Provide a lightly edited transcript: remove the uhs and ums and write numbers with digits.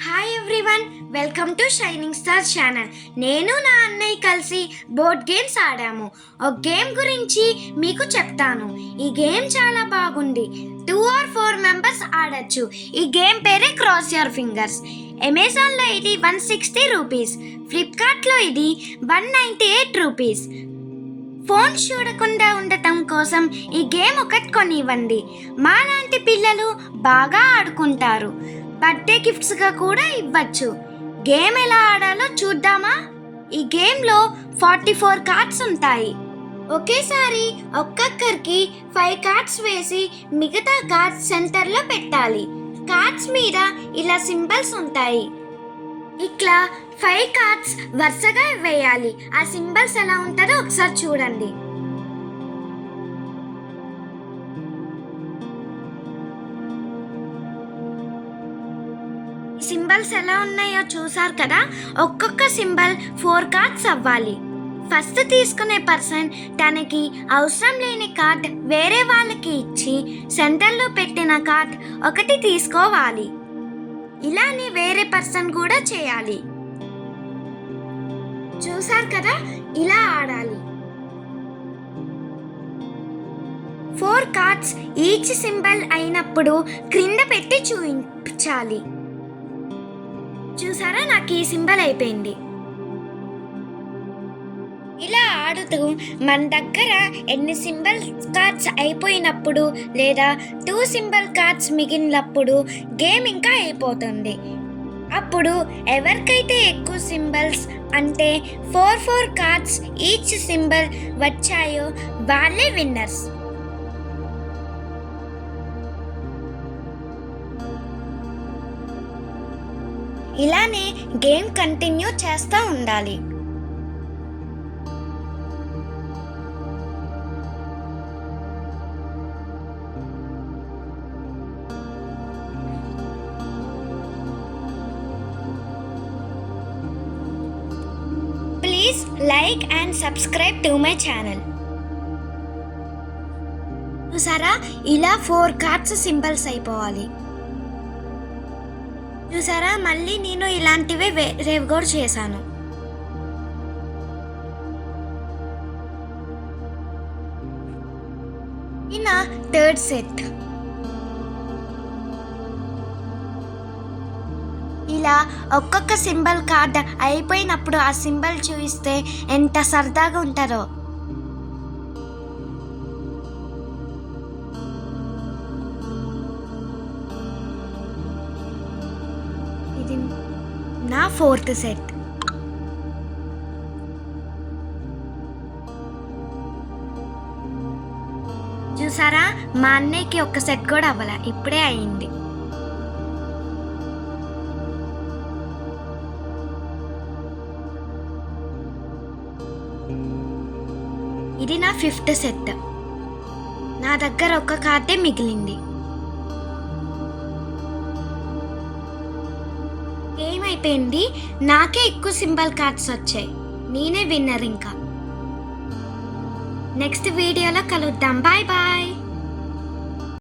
Hi everyone, welcome to shining star channel. నేను నా అన్నయ్య కలిసి బోర్డ్ గేమ్స్ ఆడాము. ఒక గేమ్ గురించి మీకు చెప్తాను. ఈ గేమ్ చాలా బాగుంది. 2 or 4 మెంబర్స్ ఆడచ్చు. ఈ గేమ్ పేరే క్రాస్ యువర్ ఫింగర్స్. అమెజాన్లో ఇది 160 రూపీస్, ఫ్లిప్కార్ట్లో ఇది 198 రూపీస్. ఫోన్ చూడకుండా ఉండటం కోసం ఈ గేమ్ ఒకటి కొనివ్వండి. మా లాంటి పిల్లలు బాగా ఆడుకుంటారు. బర్త్డే గిఫ్ట్స్గా కూడా ఇవ్వచ్చు. గేమ్ ఎలా ఆడాలో చూద్దామా? ఈ గేమ్లో 44 కార్డ్స్ ఉంటాయి. ఒకేసారి ఒక్కొక్కరికి 5 కార్డ్స్ వేసి మిగతా కార్డ్స్ సెంటర్లో పెట్టాలి. కార్డ్స్ మీద ఇలా సింబల్స్ ఉంటాయి. ఇట్లా 5 కార్డ్స్ వరుసగా వేయాలి. ఆ సింబల్స్ ఎలా ఉంటుందో ఒకసారి చూడండి. సింబల్స్ ఎలా ఉన్నాయో చూసారు కదా. ఒక్కొక్క సింబల్ 4 కార్డ్స్ అవ్వాలి. ఫస్ట్ తీసుకునే పర్సన్ తనకి అవసరం లేని కార్డ్ వేరే వాళ్ళకి ఇచ్చి సెంటర్లో పెట్టిన కార్డ్ ఒకటి తీసుకోవాలి. ఇలానే వేరే పర్సన్ కూడా చేయాలి. చూసారు కదా, ఇలా ఆడాలి. 4 కార్డ్స్ ఈచ్ సింబల్ అయినప్పుడు క్రింద పెట్టి చూపించాలి. చూసారా, నాకు ఈ సింబల్ అయిపోయింది. ఇలా ఆడుతూ మన దగ్గర ఎన్ని సింబల్ కార్డ్స్ అయిపోయినప్పుడు లేదా 2 సింబల్ కార్డ్స్ మిగిలినప్పుడు గేమ్ ఇంకా అయిపోతుంది. అప్పుడు ఎవరికైతే ఎక్కువ సింబల్స్ అంటే 4 కార్డ్స్ ఈచ్ సింబల్ వచ్చాయో వాళ్ళే విన్నర్స్. ఇలానే గేమ్ కంటిన్యూ చేస్తూ ఉండాలి. Please like and subscribe to my channel. చూసారా, ఇలా 4 కార్డ్స్ సింబల్స్ అయిపోవాలి. చూసారా, మళ్ళీ నేను ఇలాంటివే వేరేవి కూడా చేశాను. ఇది నా 3rd సెట్. ఇలా ఒక్కొక్క సింబల్ కార్డ్ అయిపోయినప్పుడు ఆ సింబల్ చూపిస్తే ఎంత సరదాగా ఉంటారో. ఇది నా 4th సెట్. చూసారా, మా అన్నయ్యకి ఒక్క సెట్ కూడా అవ్వాల, ఇప్పుడే అయింది. ఇది నా 5th సెట్. నా దగ్గర ఒక్క కార్డే మిగిలింది. ఏమైపోయింది, నాకే ఎక్కువ సింబల్ కార్డ్స్ వచ్చాయి. నేనే విన్నర్. ఇంకా నెక్స్ట్ వీడియోలో కలుద్దాం. Bye bye.